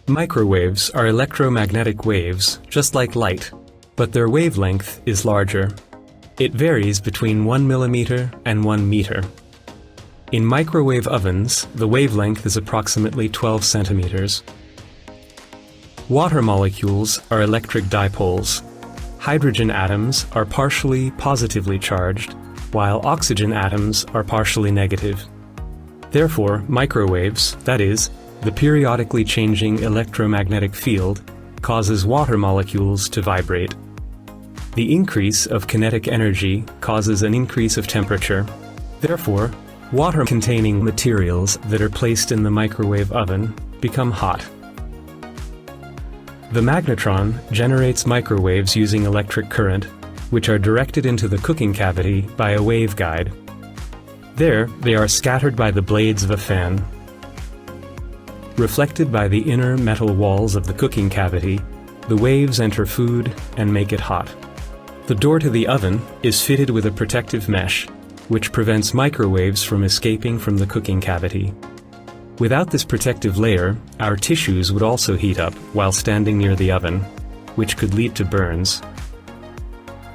Microwaves are electromagnetic waves, just like light, but their wavelength is larger. It varies between 1 millimeter and 1 meter. In microwave ovens, the wavelength is approximately 12 centimeters. Water molecules are electric dipoles. Hydrogen atoms are partially positively charged, while oxygen atoms are partially negative. Therefore, microwaves, that is, the periodically changing electromagnetic field, causes water molecules to vibrate. The increase of kinetic energy causes an increase of temperature. Therefore, water-containing materials that are placed in the microwave oven become hot. The magnetron generates microwaves using electric current, which are directed into the cooking cavity by a waveguide. There, they are scattered by the blades of a fan. Reflected by the inner metal walls of the cooking cavity, the waves enter food and make it hot. The door to the oven is fitted with a protective mesh, which prevents microwaves from escaping from the cooking cavity. Without this protective layer, our tissues would also heat up while standing near the oven, which could lead to burns.